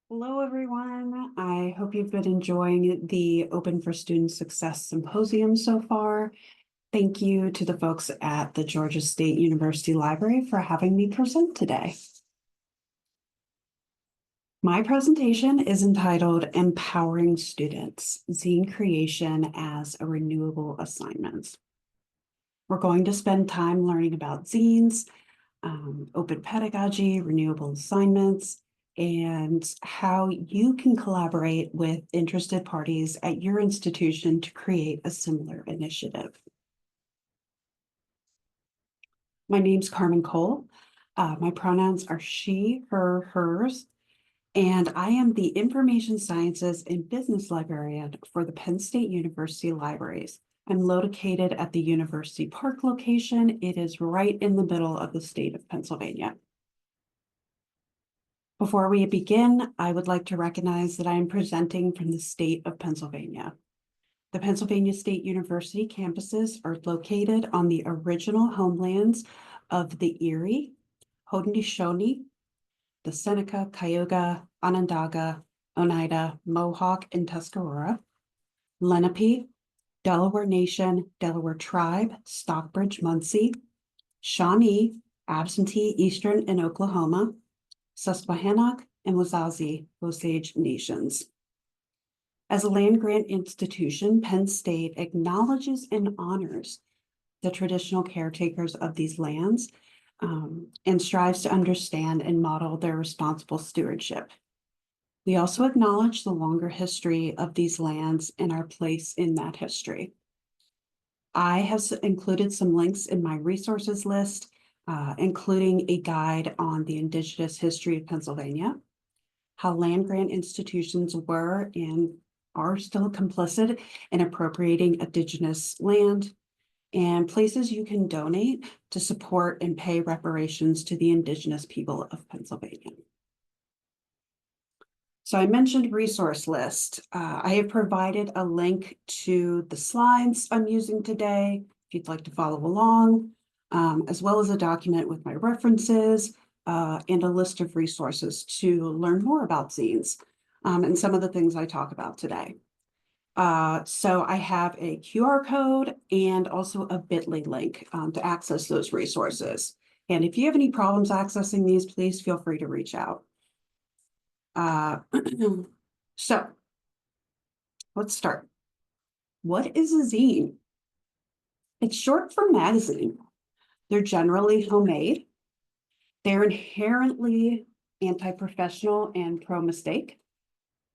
Hello, everyone. I hope you've been enjoying the Open for Student Success Symposium so far. Thank you to the folks at the Georgia State University Library for having me present today. My presentation is entitled Empowering Students, Zine Creation as a Renewable Assignment. We're going to spend time learning about zines, open pedagogy, renewable assignments, and how you can collaborate with interested parties at your institution to create a similar initiative. My name's Carmen Cole. My pronouns are she, her, hers, and I am the Information Sciences and Business Librarian for the Penn State University Libraries. I'm located at the University Park location. It is right in the middle of the state of Pennsylvania. Before we begin, I would like to recognize that I am presenting from the state of Pennsylvania. The Pennsylvania State University campuses are located on the original homelands of the Erie, Haudenosaunee, the Seneca, Cayuga, Onondaga, Oneida, Mohawk, and Tuscarora, Lenape, Delaware Nation, Delaware Tribe, Stockbridge, Muncie, Shawnee, Absentee, Eastern, and Oklahoma, Susquehannock, and Wazazi, Osage nations. As a land-grant institution, Penn State acknowledges and honors the traditional caretakers of these lands and strives to understand and model their responsible stewardship. We also acknowledge the longer history of these lands and our place in that history. I have included some links in my resources list, including a guide on the Indigenous history of Pennsylvania, how land-grant institutions were and are still complicit in appropriating Indigenous land, and places you can donate to support and pay reparations to the Indigenous people of Pennsylvania. So I mentioned resource list. I have provided a link to the slides I'm using today, if you'd like to follow along, as well as a document with my references and a list of resources to learn more about zines and some of the things I talk about today. So I have a QR code and also a bit.ly link to access those resources. And if you have any problems accessing these, please feel free to reach out. So let's start. What is a zine? It's short for magazine. They're generally homemade. They're inherently anti-professional and pro-mistake.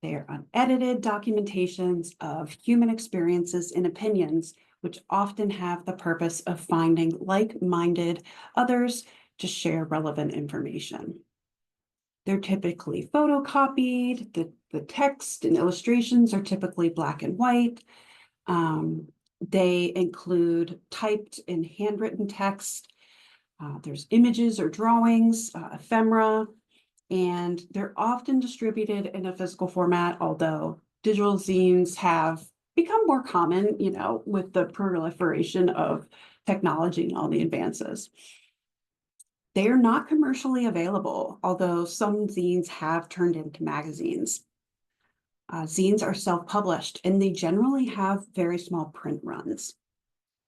They are unedited documentations of human experiences and opinions, which often have the purpose of finding like-minded others to share relevant information. They're typically photocopied. The text and illustrations are typically black and white. They include typed and handwritten text. There's images or drawings, ephemera, and they're often distributed in a physical format, although digital zines have become more common, with the proliferation of technology and all the advances. They are not commercially available, although some zines have turned into magazines. Zines are self-published, and they generally have very small print runs.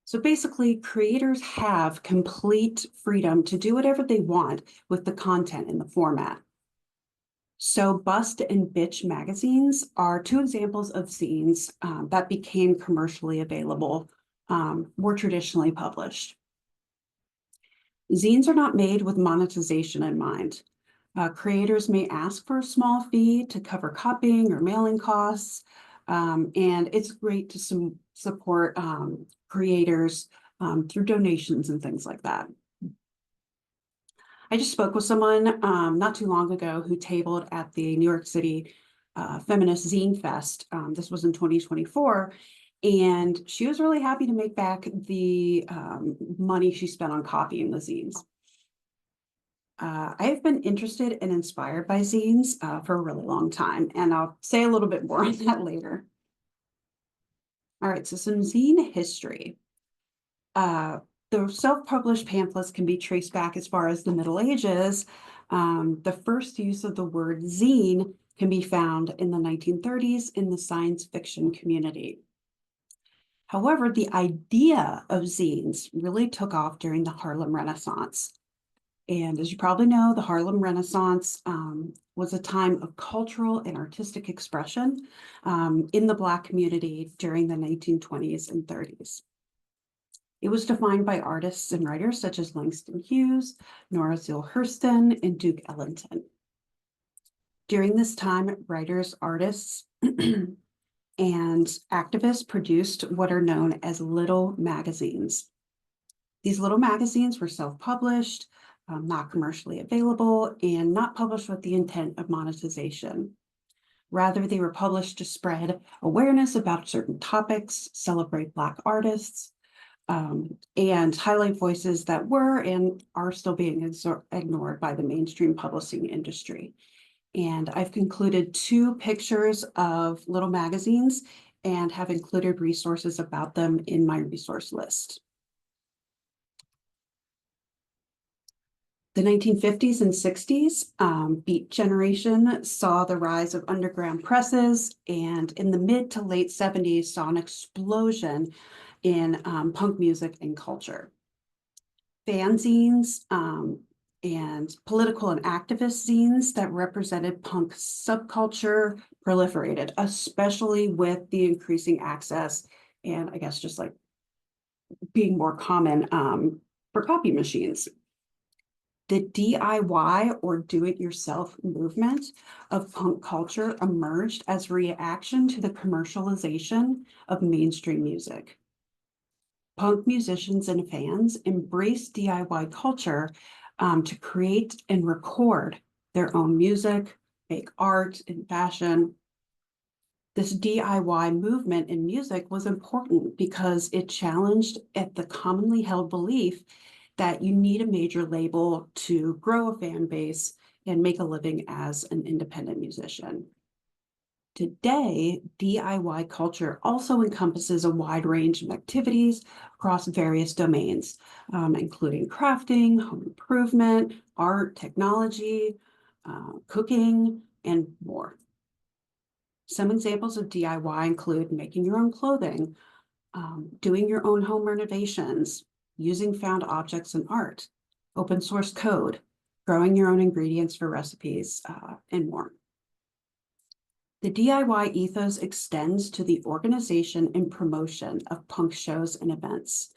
So basically, creators have complete freedom to do whatever they want with the content and the format. So Bust and Bitch magazines are two examples of zines that became commercially available, more traditionally published. Zines are not made with monetization in mind. Creators may ask for a small fee to cover copying or mailing costs, and it's great to support creators through donations and things like that. I just spoke with someone not too long ago who tabled at the New York City Feminist Zine Fest. This was in 2024. And she was really happy to make back the money she spent on copying the zines. I have been interested and inspired by zines for a really long time, and I'll say a little bit more on that later. All right, so some zine history. The self-published pamphlets can be traced back as far as the Middle Ages. The first use of the word zine can be found in the 1930s in the science fiction community. However, the idea of zines really took off during the Harlem Renaissance. And as you probably know, the Harlem Renaissance was a time of cultural and artistic expression in the Black community during the 1920s and 30s. It was defined by artists and writers such as Langston Hughes, Nora Zille Hurston, and Duke Ellington. During this time, writers, artists, and activists produced what are known as little magazines. These little magazines were self-published, not commercially available, and not published with the intent of monetization. Rather, they were published to spread awareness about certain topics, celebrate Black artists, and highlight voices that were and are still being ignored by the mainstream publishing industry. And I've concluded 2 pictures of little magazines and have included resources about them in my resource list. The 1950s and 60s, Beat generation saw the rise of underground presses, and in the mid to late 70s saw an explosion in punk music and culture. Fanzines and political and activist zines that represented punk subculture proliferated, especially with the increasing access and I guess just like being more common for copy machines. The DIY or do-it-yourself movement of punk culture emerged as a reaction to the commercialization of mainstream music. Punk musicians and fans embraced DIY culture to create and record their own music, make art and fashion. This DIY movement in music was important because it challenged at the commonly held belief that you need a major label to grow a fan base and make a living as an independent musician. Today, DIY culture also encompasses a wide range of activities across various domains, including crafting, home improvement, art, technology, cooking, and more. Some examples of DIY include making your own clothing, doing your own home renovations, using found objects in art, open source code, growing your own ingredients for recipes, and more. The DIY ethos extends to the organization and promotion of punk shows and events,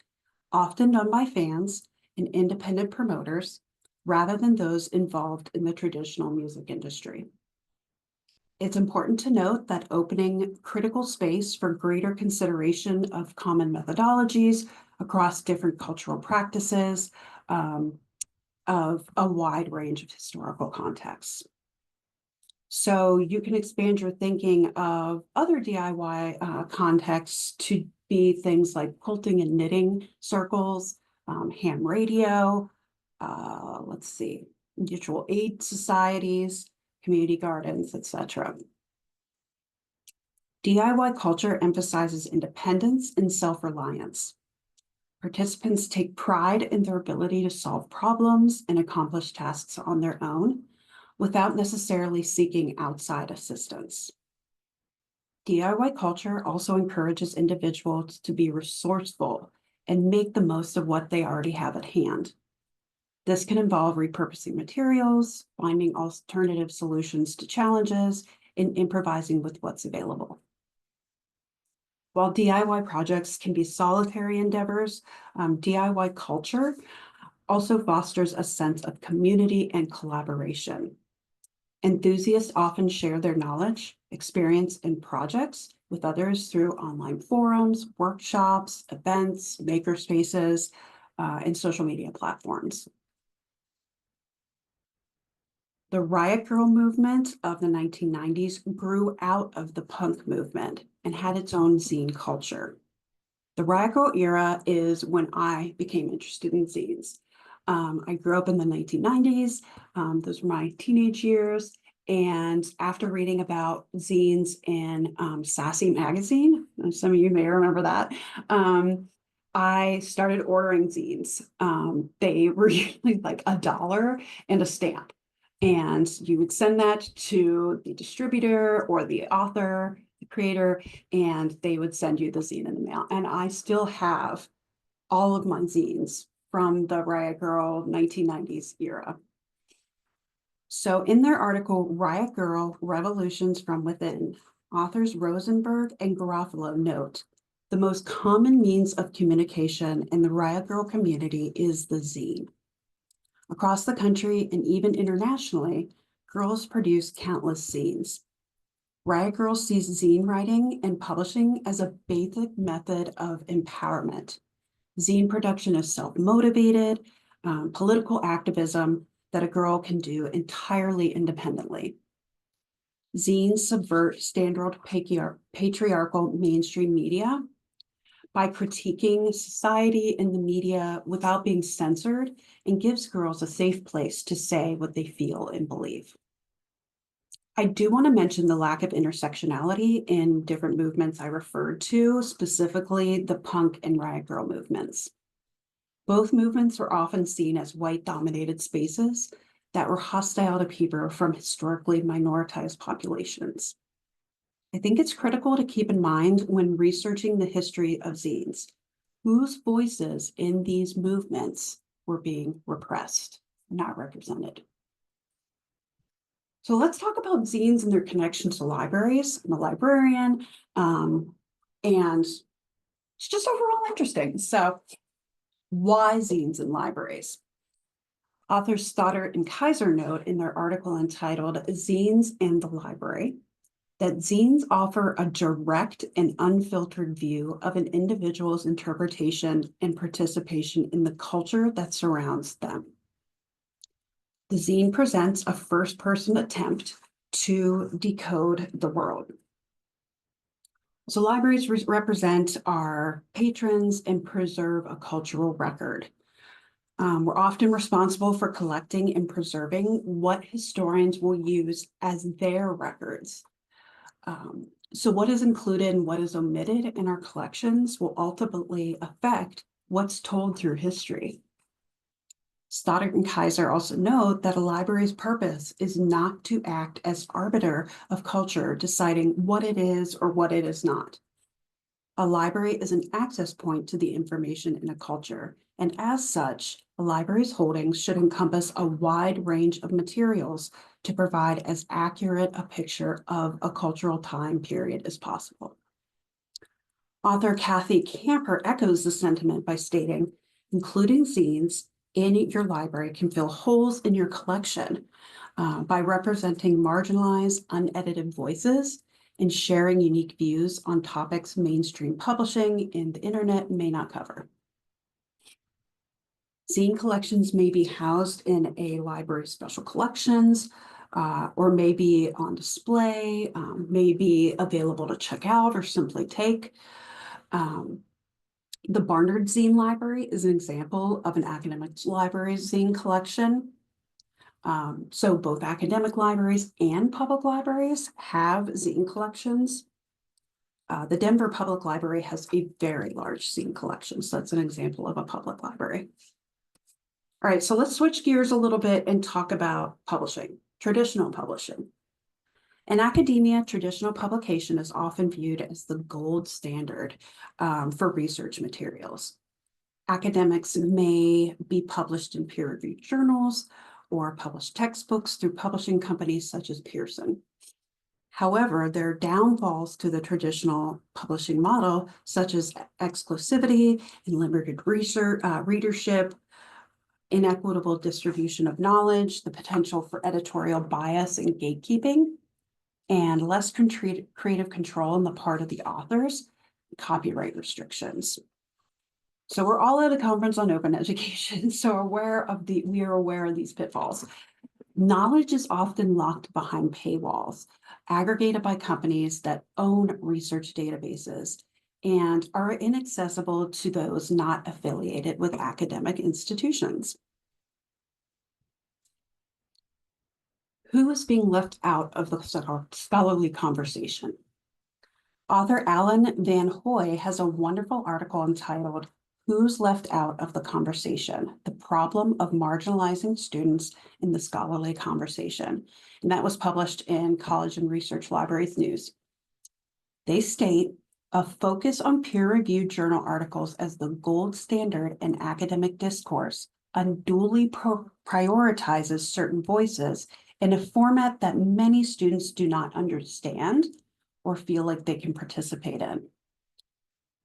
often done by fans and independent promoters, rather than those involved in the traditional music industry. It's important to note that opening critical space for greater consideration of common methodologies across different cultural practices of a wide range of historical contexts. So you can expand your thinking of other DIY contexts to be things like quilting and knitting circles, ham radio, mutual aid societies, community gardens, etc. DIY culture emphasizes independence and self-reliance. Participants take pride in their ability to solve problems and accomplish tasks on their own without necessarily seeking outside assistance. DIY culture also encourages individuals to be resourceful and make the most of what they already have at hand. This can involve repurposing materials, finding alternative solutions to challenges, and improvising with what's available. While DIY projects can be solitary endeavors, DIY culture also fosters a sense of community and collaboration. Enthusiasts often share their knowledge, experience, and projects with others through online forums, workshops, events, makerspaces, and social media platforms. The Riot Girl movement of the 1990s grew out of the punk movement and had its own zine culture. The Riot Girl era is when I became interested in zines. I grew up in the 1990s. Those were my teenage years. And after reading about zines in Sassy magazine, and some of you may remember that, I started ordering zines. They were usually like $1 and a stamp. And you would send that to the distributor or the author, the creator, and they would send you the zine in the mail. And I still have all of my zines from the Riot Girl 1990s era. So in their article, Riot Girl, Revolutions from Within, authors Rosenberg and Garofalo note, the most common means of communication in the Riot Girl community is the zine. Across the country and even internationally, girls produce countless zines. Riot Girl sees zine writing and publishing as a basic method of empowerment. Zine production is self-motivated, political activism that a girl can do entirely independently. Zines subvert standard patriarchal mainstream media by critiquing society and the media without being censored, and gives girls a safe place to say what they feel and believe. I do want to mention the lack of intersectionality in different movements I referred to, specifically the punk and Riot Girl movements. Both movements were often seen as white-dominated spaces that were hostile to people from historically minoritized populations. I think it's critical to keep in mind when researching the history of zines, whose voices in these movements were being repressed, not represented. So let's talk about zines and their connection to libraries. I'm a librarian, and it's just overall interesting. So why zines in libraries? Authors Stoddard and Kaiser note in their article entitled Zines and the Library that zines offer a direct and unfiltered view of an individual's interpretation and participation in the culture that surrounds them. The zine presents a first-person attempt to decode the world. So libraries represent our patrons and preserve a cultural record. We're often responsible for collecting and preserving what historians will use as their records. So what is included and what is omitted in our collections will ultimately affect what's told through history. Stoddard and Kaiser also note that a library's purpose is not to act as arbiter of culture, deciding what it is or what it is not. A library is an access point to the information in a culture, and as such, a library's holdings should encompass a wide range of materials to provide as accurate a picture of a cultural time period as possible. Author Kathy Camper echoes the sentiment by stating, including zines in your library can fill holes in your collection by representing marginalized, unedited voices and sharing unique views on topics mainstream publishing and the internet may not cover. Zine collections may be housed in a library's special collections, or may be on display, may be available to check out or simply take. The Barnard Zine Library is an example of an academic library's zine collection. So both academic libraries and public libraries have zine collections. The Denver Public Library has a very large zine collection, so that's an example of a public library. All right, so let's switch gears a little bit and talk about publishing, traditional publishing. In academia, traditional publication is often viewed as the gold standard for research materials. Academics may be published in peer-reviewed journals or publish textbooks through publishing companies such as Pearson. However, there are downfalls to the traditional publishing model, such as exclusivity and limited readership, inequitable distribution of knowledge, the potential for editorial bias and gatekeeping, and less creative control on the part of the authors, copyright restrictions. So we're all at a conference on open education, so we are aware of these pitfalls. Knowledge is often locked behind paywalls, aggregated by companies that own research databases and are inaccessible to those not affiliated with academic institutions. Who is being left out of the scholarly conversation? Author Alan Van Hoy has a wonderful article entitled Who's Left Out of the Conversation? The Problem of Marginalizing Students in the Scholarly Conversation. And that was published in College and Research Libraries News. They state a focus on peer-reviewed journal articles as the gold standard in academic discourse unduly prioritizes certain voices in a format that many students do not understand or feel like they can participate in.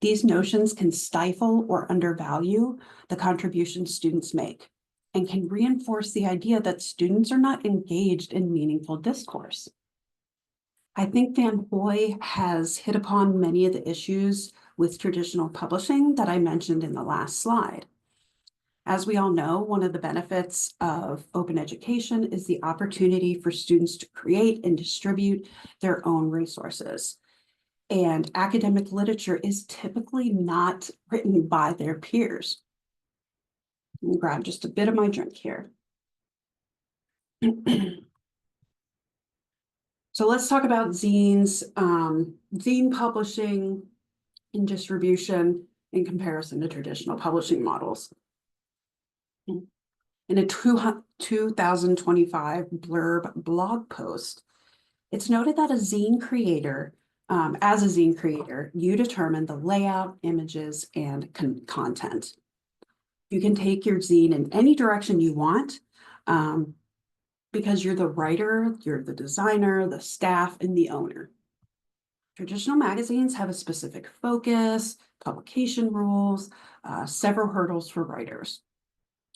These notions can stifle or undervalue the contributions students make and can reinforce the idea that students are not engaged in meaningful discourse. I think Van Hoy has hit upon many of the issues with traditional publishing that I mentioned in the last slide. As we all know, one of the benefits of open education is the opportunity for students to create and distribute their own resources. And academic literature is typically not written by their peers. Let me grab just a bit of my drink here. So let's talk about zines, zine publishing and distribution in comparison to traditional publishing models. In a 2025 Blurb blog post, it's noted that as a zine creator, you determine the layout, images, and content. You can take your zine in any direction you want, because you're the writer, you're the designer, the staff, and the owner. Traditional magazines have a specific focus, publication rules, several hurdles for writers.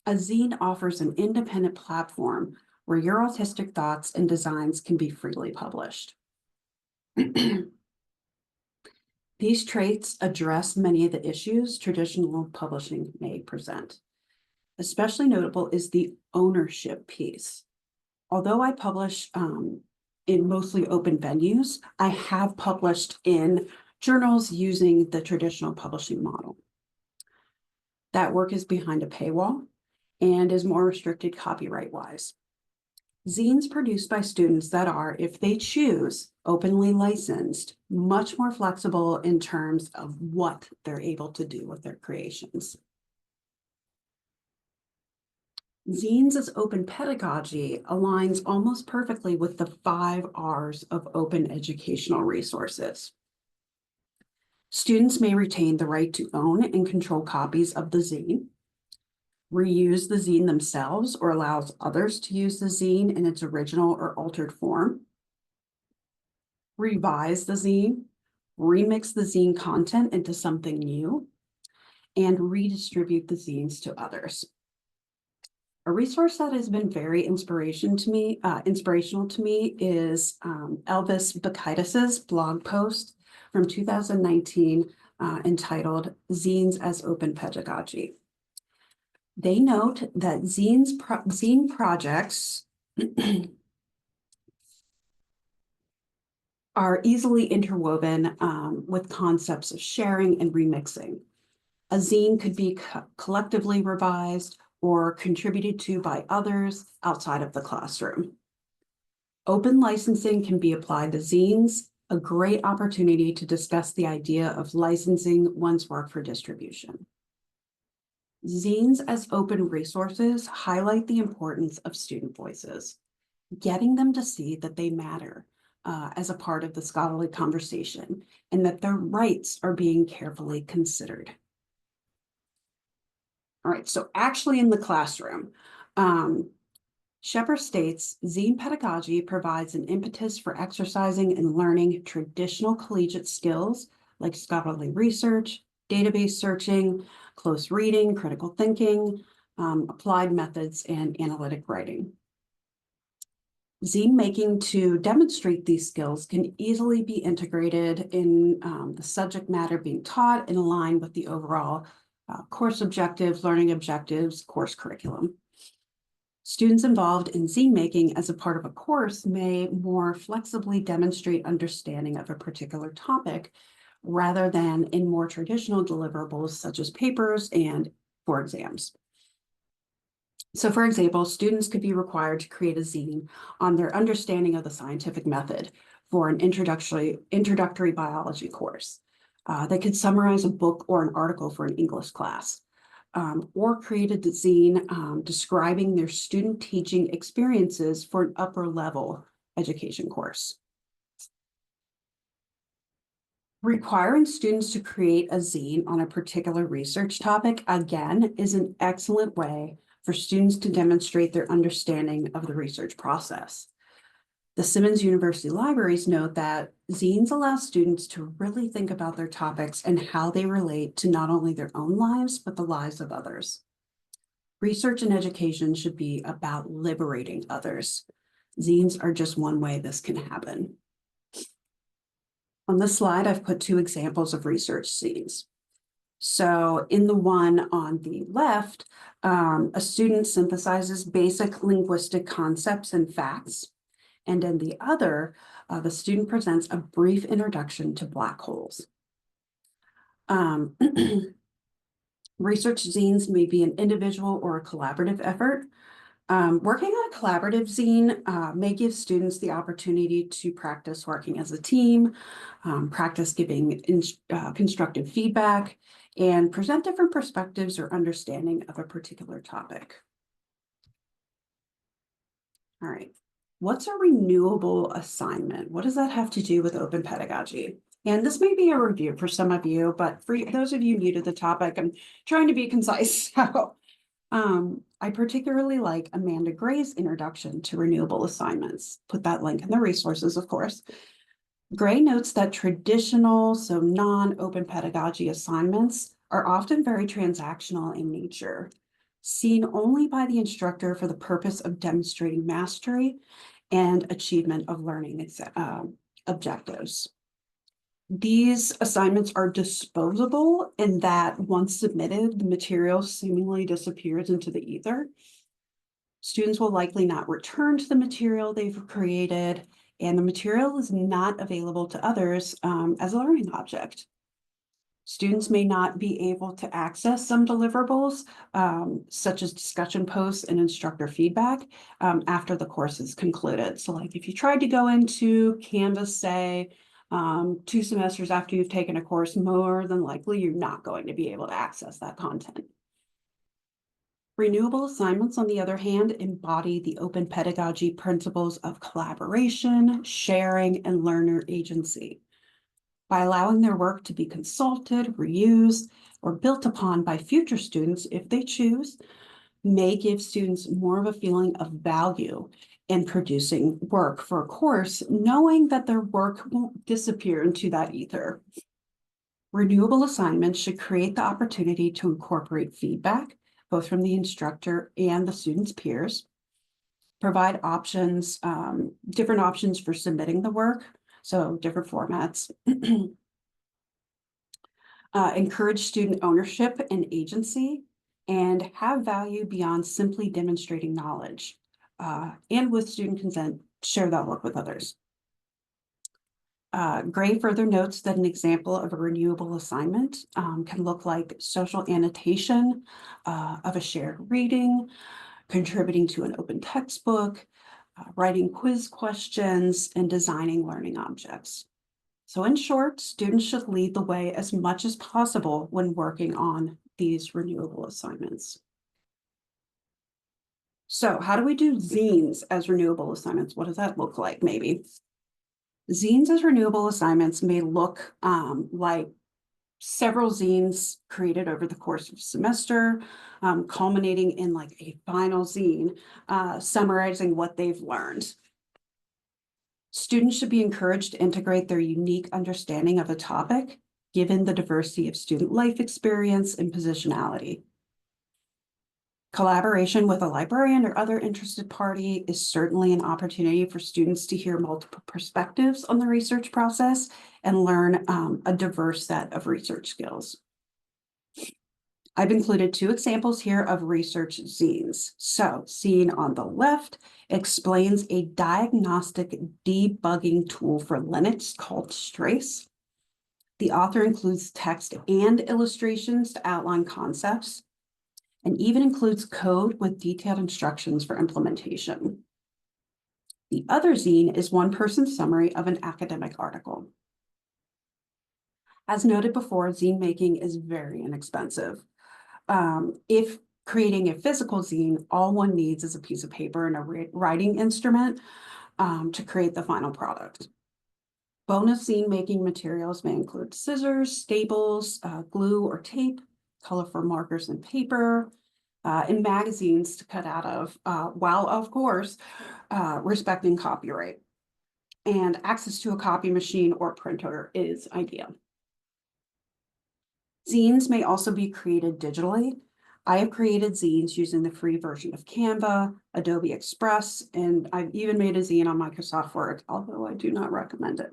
A zine offers an independent platform where your artistic thoughts and designs can be freely published. These traits address many of the issues traditional publishing may present. Especially notable is the ownership piece. Although I publish in mostly open venues, I have published in journals using the traditional publishing model. That work is behind a paywall and is more restricted copyright-wise. Zines produced by students that are, if they choose, openly licensed, much more flexible in terms of what they're able to do with their creations. Zines as open pedagogy aligns almost perfectly with the 5 R's of open educational resources. Students may retain the right to own and control copies of the zine, reuse the zine themselves or allows others to use the zine in its original or altered form, revise the zine, remix the zine content into something new, and redistribute the zines to others. A resource that has been very inspirational to me is Elvis Bakaitis's blog post from 2019 entitled Zines as Open Pedagogy. They note that zine projects are easily interwoven with concepts of sharing and remixing. A zine could be collectively revised or contributed to by others outside of the classroom. Open licensing can be applied to zines, a great opportunity to discuss the idea of licensing one's work for distribution. Zines as open resources highlight the importance of student voices, getting them to see that they matter as a part of the scholarly conversation and that their rights are being carefully considered. All right, so actually in the classroom, Shepard states, zine pedagogy provides an impetus for exercising and learning traditional collegiate skills like scholarly research, database searching, close reading, critical thinking, applied methods, and analytic writing. Zine making to demonstrate these skills can easily be integrated in the subject matter being taught and aligned with the overall course objectives, learning objectives, course curriculum. Students involved in zine making as a part of a course may more flexibly demonstrate understanding of a particular topic rather than in more traditional deliverables such as papers and for exams. So for example, students could be required to create a zine on their understanding of the scientific method for an introductory biology course. They could summarize a book or an article for an English class. or created a zine describing their student teaching experiences for an upper level education course. Requiring students to create a zine on a particular research topic, again, is an excellent way for students to demonstrate their understanding of the research process. The Simmons University Libraries note that zines allow students to really think about their topics and how they relate to not only their own lives, but the lives of others. Research and education should be about liberating others. Zines are just one way this can happen. On this slide, I've put two examples of research zines. So in the one on the left, a student synthesizes basic linguistic concepts and facts. And in the other, the student presents a brief introduction to Black holes. Research zines may be an individual or a collaborative effort. Working on a collaborative zine may give students the opportunity to practice working as a team, practice giving constructive feedback, and present different perspectives or understanding of a particular topic. All right. What's a renewable assignment? What does that have to do with open pedagogy? And this may be a review for some of you, but for those of you new to the topic, I'm trying to be concise. So I particularly like Amanda Gray's introduction to renewable assignments. Put that link in the resources, of course. Gray notes that traditional, so non-open pedagogy assignments are often very transactional in nature, seen only by the instructor for the purpose of demonstrating mastery and achievement of learning objectives. These assignments are disposable in that once submitted, the material seemingly disappears into the ether. Students will likely not return to the material they've created, and the material is not available to others as a learning object. Students may not be able to access some deliverables, such as discussion posts and instructor feedback, after the course is concluded. So like if you tried to go into Canvas, say, 2 semesters after you've taken a course, more than likely you're not going to be able to access that content. Renewable assignments, on the other hand, embody the open pedagogy principles of collaboration, sharing, and learner agency. By allowing their work to be consulted, reused, or built upon by future students, if they choose, may give students more of a feeling of value in producing work for a course, knowing that their work won't disappear into that ether. Renewable assignments should create the opportunity to incorporate feedback, both from the instructor and the student's peers, provide options, different options for submitting the work, so different formats, encourage student ownership and agency, and have value beyond simply demonstrating knowledge, and with student consent, share that work with others. Gray further notes that an example of a renewable assignment can look like social annotation of a shared reading, contributing to an open textbook, writing quiz questions, and designing learning objects. So in short, students should lead the way as much as possible when working on these renewable assignments. So how do we do zines as renewable assignments? What does that look like, maybe? Zines as renewable assignments may look like several zines created over the course of a semester, culminating in like a final zine, summarizing what they've learned. Students should be encouraged to integrate their unique understanding of a topic, given the diversity of student life experience and positionality. Collaboration with a librarian or other interested party is certainly an opportunity for students to hear multiple perspectives on the research process and learn a diverse set of research skills. I've included 2 examples here of research zines. So, seen on the left explains a diagnostic debugging tool for Linux called Strace. The author includes text and illustrations to outline concepts, and even includes code with detailed instructions for implementation. The other zine is one-person summary of an academic article. As noted before, zine making is very inexpensive. If creating a physical zine, all one needs is a piece of paper and a writing instrument to create the final product. Bonus zine making materials may include scissors, staples, glue or tape, colorful markers and paper, and magazines to cut out of, while of course respecting copyright. And access to a copy machine or printer is ideal. Zines may also be created digitally. I have created zines using the free version of Canva, Adobe Express, and I've even made a zine on Microsoft Word, although I do not recommend it.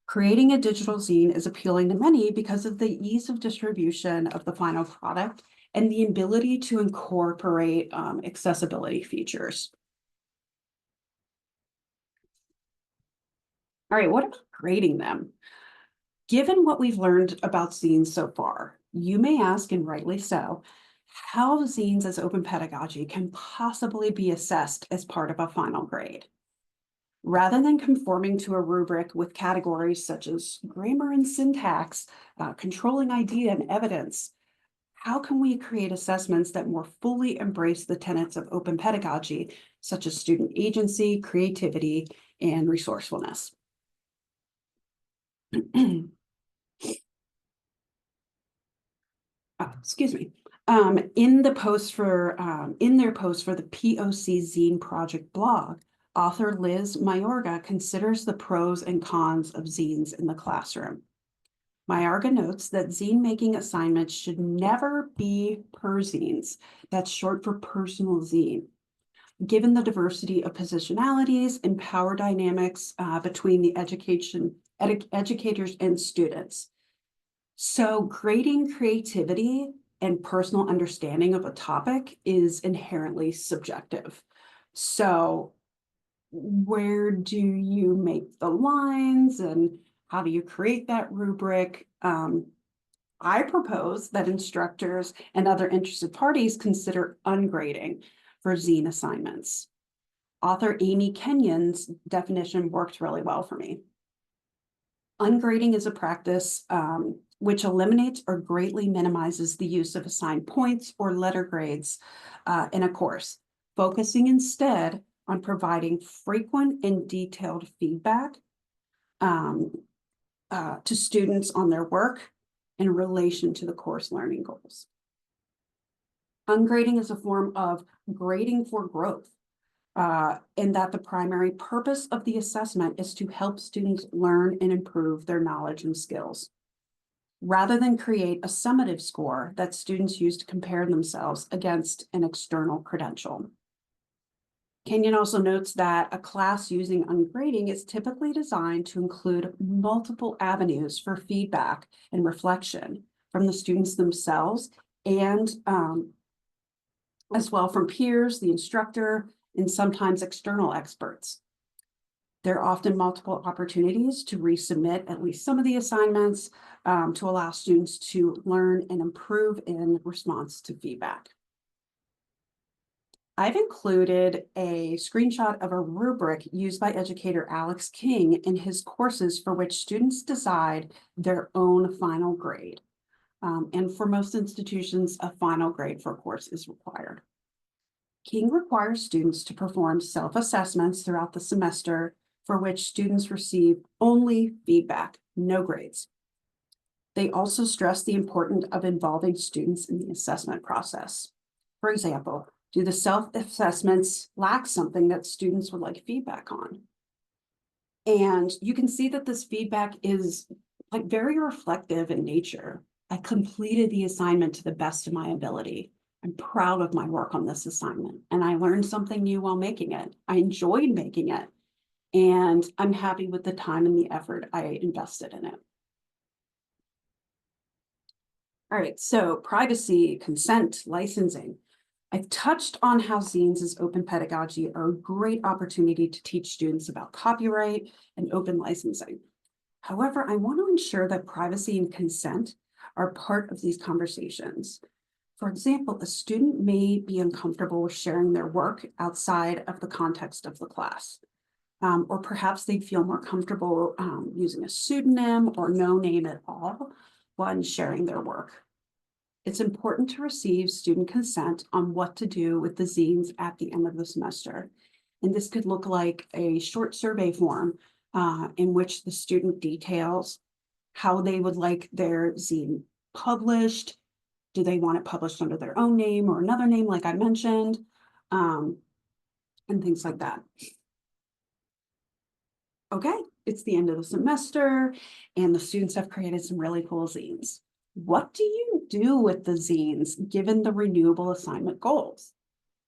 Creating a digital zine is appealing to many because of the ease of distribution of the final product and the ability to incorporate accessibility features. All right, what about grading them? Given what we've learned about zines so far, you may ask, and rightly so, how zines as open pedagogy can possibly be assessed as part of a final grade. Rather than conforming to a rubric with categories such as grammar and syntax, controlling idea and evidence, how can we create assessments that more fully embrace the tenets of open pedagogy, such as student agency, creativity, and resourcefulness? Excuse me. In their post for the POC Zine Project blog, author Liz Mayorga considers the pros and cons of zines in the classroom. Mayorga notes that zine making assignments should never be per-zines. That's short for personal zine. Given the diversity of positionalities and power dynamics between the educators and students. So grading creativity and personal understanding of a topic is inherently subjective. So where do you make the lines and how do you create that rubric? I propose that instructors and other interested parties consider ungrading for zine assignments. Author Amy Kenyon's definition worked really well for me. Ungrading is a practice which eliminates or greatly minimizes the use of assigned points or letter grades in a course, focusing instead on providing frequent and detailed feedback to students on their work in relation to the course learning goals. Ungrading is a form of grading for growth, in that the primary purpose of the assessment is to help students learn and improve their knowledge and skills, rather than create a summative score that students use to compare themselves against an external credential. Kenyon also notes that a class using ungrading is typically designed to include multiple avenues for feedback and reflection from the students themselves and as well from peers, the instructor, and sometimes external experts. There are often multiple opportunities to resubmit at least some of the assignments to allow students to learn and improve in response to feedback. I've included a screenshot of a rubric used by educator Alex King in his courses for which students decide their own final grade. And for most institutions, a final grade for a course is required. King requires students to perform self-assessments throughout the semester for which students receive only feedback, no grades. They also stress the importance of involving students in the assessment process. For example, do the self-assessments lack something that students would like feedback on? And you can see that this feedback is like very reflective in nature. I completed the assignment to the best of my ability. I'm proud of my work on this assignment, and I learned something new while making it. I enjoyed making it, and I'm happy with the time and the effort I invested in it. All right, so privacy, consent, licensing. I've touched on how zines as open pedagogy are a great opportunity to teach students about copyright and open licensing. However, I want to ensure that privacy and consent are part of these conversations. For example, a student may be uncomfortable with sharing their work outside of the context of the class. Or perhaps they'd feel more comfortable using a pseudonym or no name at all when sharing their work. It's important to receive student consent on what to do with the zines at the end of the semester. And this could look like a short survey form in which the student details how they would like their zine published. Do they want it published under their own name or another name, like I mentioned, and things like that. Okay, it's the end of the semester and the students have created some really cool zines. What do you do with the zines given the renewable assignment goals?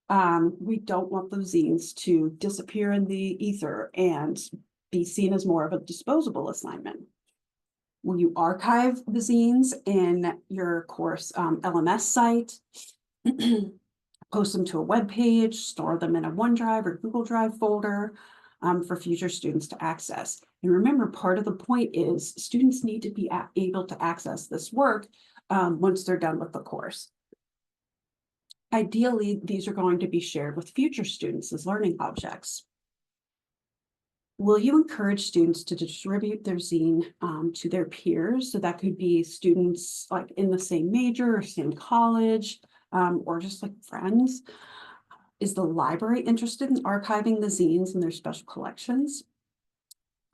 We don't want the zines to disappear in the ether and be seen as more of a disposable assignment. Will you archive the zines in your course LMS site? Post them to a web page, store them in a OneDrive or Google Drive folder for future students to access. And remember, part of the point is students need to be able to access this work once they're done with the course. Ideally, these are going to be shared with future students as learning objects. Will you encourage students to distribute their zine to their peers? So that could be students like in the same major or same college, or just like friends. Is the library interested in archiving the zines in their special collections?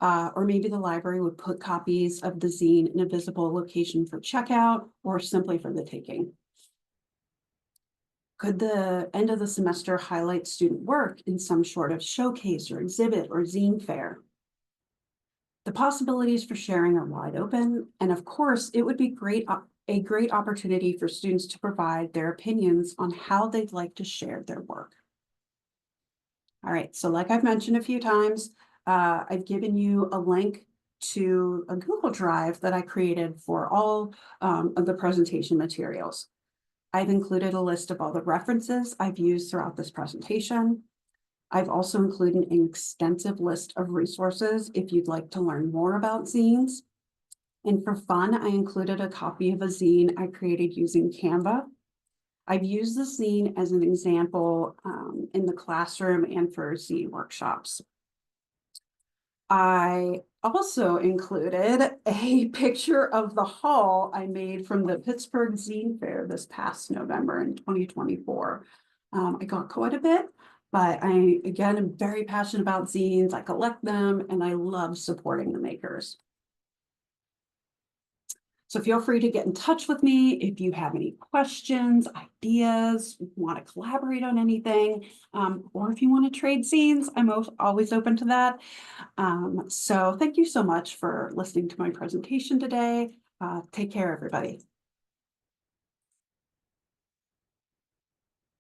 Or maybe the library would put copies of the zine in a visible location for checkout or simply for the taking. Could the end of the semester highlight student work in some sort of showcase or exhibit or zine fair? The possibilities for sharing are wide open, and of course, it would be a great opportunity for students to provide their opinions on how they'd like to share their work. All right, so like I've mentioned a few times, I've given you a link to a Google Drive that I created for all of the presentation materials. I've included a list of all the references I've used throughout this presentation. I've also included an extensive list of resources if you'd like to learn more about zines. And for fun, I included a copy of a zine I created using Canva. I've used the zine as an example in the classroom and for zine workshops. I also included a picture of the haul I made from the Pittsburgh Zine Fair this past November in 2024. I got quite a bit, but again, am very passionate about zines. I collect them and I love supporting the makers. So feel free to get in touch with me if you have any questions, ideas, want to collaborate on anything, or if you want to trade zines, I'm always open to that. So thank you so much for listening to my presentation today. Take care, everybody.